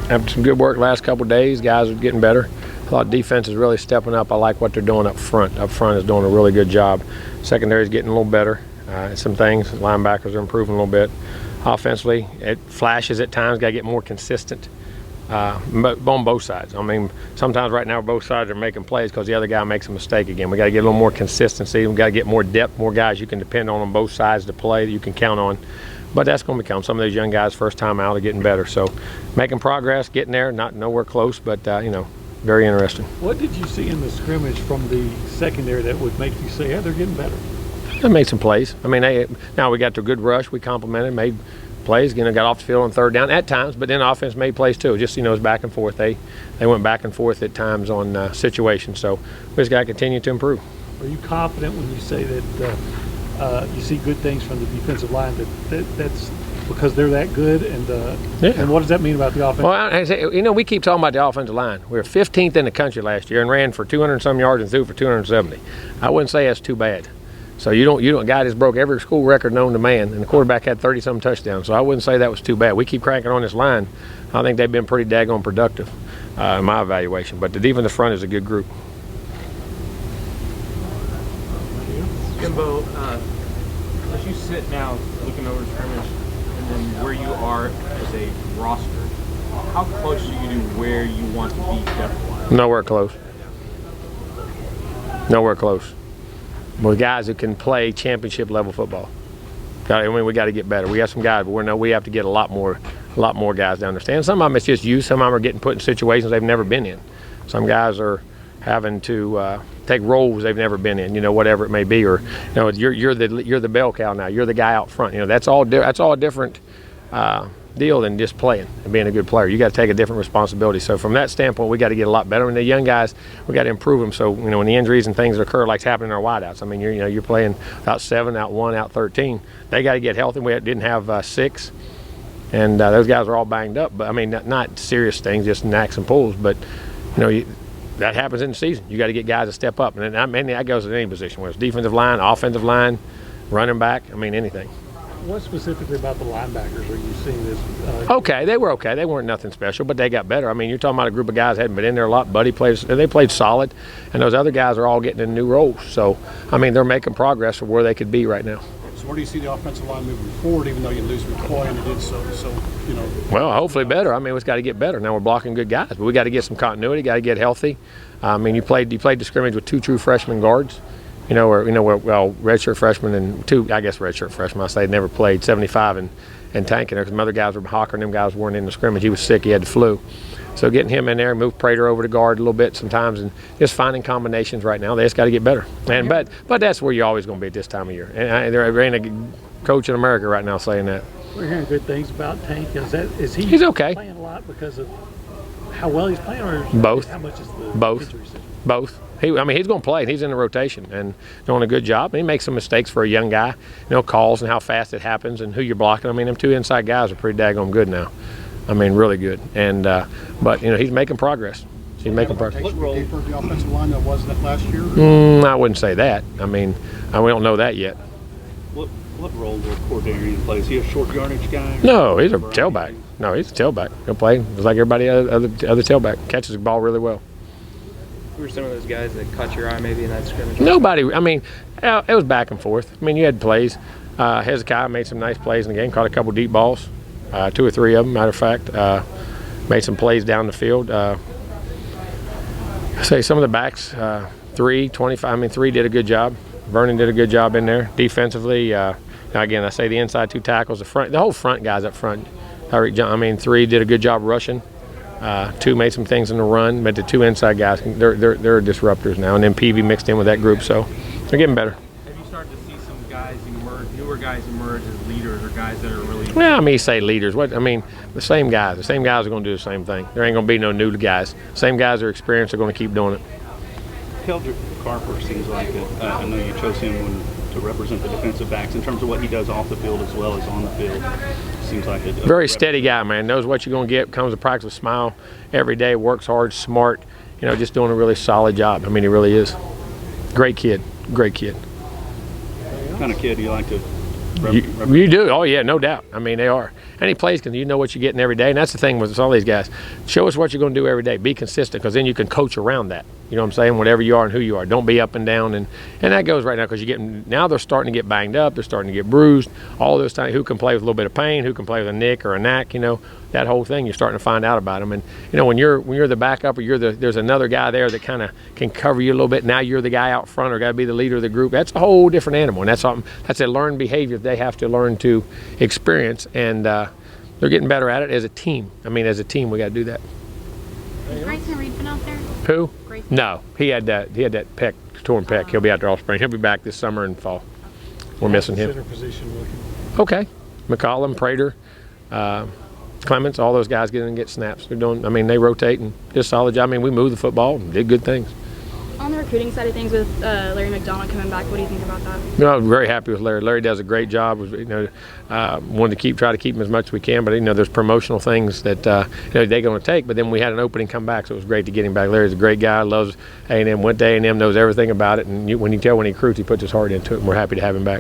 After some good work last couple of days, guys are getting better. I thought defense is really stepping up. I like what they're doing up front. Up front is doing a really good job. Secondary is getting a little better. Some things, linebackers are improving a little bit. Offensively, it flashes at times. Got to get more consistent on both sides. I mean, sometimes right now both sides are making plays because the other guy makes a mistake again. We got to get a little more consistency. We got to get more depth, more guys you can depend on both sides to play that you can count on. But that's going to become some of those young guys first time out are getting better. So making progress, getting there, not nowhere close, but you know, very interesting. What did you see in the scrimmage from the secondary that would make you say, yeah, they're getting better? They made some plays. I mean, now we got to a good rush. We complimented, made plays. You know, got off the field on third down at times, but then the offense made plays too. Just, you know, it was back and forth. They went back and forth at times on situations. So we just got to continue to improve. Are you confident when you say that you see good things from the defensive line, that's because they're that good? And and what does that mean about the offense? Well, you know, we keep talking about the offensive line. We were 15th in the country last year and ran for 200-some yards and threw for 270. I wouldn't say that's too bad. So you don't a guy just broke every school record known to man, and the quarterback had 30-some touchdowns. So I wouldn't say that was too bad. We keep cranking on this line. I think they've been pretty daggone productive in my evaluation. But the defensive front is a good group. Jimbo, as you sit now looking over the scrimmage and then where you are as a roster, how close are you to where you want to be depth-wise? Nowhere close. Nowhere close. We're guys who can play championship level football. I mean, we got to get better. We got some guys, but we have to get a lot more guys to understand. Some of them it's just youth. Some of them are getting put in situations they've never been in. Some guys are having to take roles they've never been in. You know, whatever it may be, or you know, you're the bell cow now. You're the guy out front. You know, that's all a different deal than just playing and being a good player. You got to take a different responsibility. So from that standpoint, we got to get a lot better. And the young guys, we got to improve them. So you know, when the injuries and things occur, like it's happening in our wideouts. I mean, you're playing out 7, out 1, out 13. They got to get healthy. We didn't have 6, and those guys are all banged up. But I mean, not serious things, just knacks and pulls. But you know, that happens in the season. You got to get guys to step up, and I mean that goes at any position, whether it's defensive line, offensive line, running back. I mean anything. What specifically about the linebackers are you seeing this? Okay, they were okay. They weren't nothing special, but they got better. I mean, you're talking about a group of guys that hadn't been in there a lot. Buddy they played solid, and those other guys are all getting in new roles. So, I mean, they're making progress for where they could be right now. So where do you see the offensive line moving forward, even though you lose McCoy and you did so you know? Well, hopefully better. I mean, it's got to get better. Now we're blocking good guys, but we got to get some continuity. Got to get healthy. I mean, you played the scrimmage with 2 true freshman guards. Redshirt freshmen and 2, I guess, redshirt freshmen. I say never played 75 and tanking there because some other guys were Hawker and them guys weren't in the scrimmage. He was sick. He had the flu. So getting him in there, move Prater over to guard a little bit sometimes, and just finding combinations right now. They just got to get better. And but that's where you're always going to be at this time of year. And there ain't a coach in America right now saying that. We're hearing good things about Tank. He's okay. Playing a lot because of how well he's playing, or both? How much is the both? Both. He's going to play. He's in the rotation and doing a good job. He makes some mistakes for a young guy. You know, calls and how fast it happens and who you're blocking. I mean, them 2 inside guys are pretty daggone good now. I mean, really good. And but you know, he's making progress. He's making progress. What role for the offensive line that wasn't it last year? I wouldn't say that. I mean, we don't know that yet. What role will Cordarian play? Is he a short yardage guy? No, he's a tailback. No, he's a tailback. He'll play just like everybody other tailback. Catches the ball really well. Who were some of those guys that caught your eye maybe in that scrimmage? Nobody. I mean, it was back and forth. I mean, you had plays. Hezekiah made some nice plays in the game, caught a couple deep balls, 2 or 3 of them, matter of fact. Made some plays down the field. Say some of the backs, 3, 25. I mean, 3 did a good job. Vernon did a good job in there. Defensively, again, I say the inside 2 tackles, the whole front guys up front. Tyreek John, 3 did a good job rushing. 2 made some things in the run, but the 2 inside guys, they're disruptors now. And then Peavy mixed in with that group, so they're getting better. Have you started to see some guys emerge, newer guys emerge as leaders or guys that are really? Well, you say leaders. The same guys. The same guys are going to do the same thing. There ain't going to be no new guys. Same guys are experienced are going to keep doing it. Keldrick Carper seems like it. I know you chose him to represent the defensive backs in terms of what he does off the field as well as on the field. Seems like a very steady guy, man. Knows what you're going to get. Comes to practice with a smile every day. Works hard, smart. You know, just doing a really solid job. I mean, he really is. Great kid. Great kid. What kind of kid do you like to You do. Oh, yeah, no doubt. I mean, they are. And he plays because you know what you're getting every day. And that's the thing with all these guys. Show us what you're going to do every day. Be consistent, because then you can coach around that. You know what I'm saying? Whatever you are and who you are. Don't be up and down. And that goes right now, because now they're starting to get banged up. They're starting to get bruised. All those things. Who can play with a little bit of pain? Who can play with a nick or a knack? You know, that whole thing. You're starting to find out about them. And, you know, when you're the backup, or there's another guy there that kind of can cover you a little bit. Now you're the guy out front, or got to be the leader of the group. That's a whole different animal. And that's a learned behavior they have to learn to experience. And they're getting better at it as a team. I mean, as a team, we got to do that. Has Grayson Reed been out there? Who? Grayson. No, he had that torn pec. He'll be out there all spring. He'll be back this summer and fall. We're missing him. Center position looking. Okay, McCollum, Prater, Clements, all those guys get in and get snaps. They're doing. I mean, they rotate and did a solid job. I mean, we moved the football and did good things. On the recruiting side of things, with Larry McDonald coming back, what do you think about that? You know, I'm very happy with Larry. Larry does a great job. You know, wanted to try to keep him as much as we can, but you know, there's promotional things that you know, they're going to take. But then we had an opening come back, so it was great to get him back. Larry's a great guy. Loves A&M. Went to A&M. Knows everything about it. And when he recruits, he puts his heart into it. And we're happy to have him back.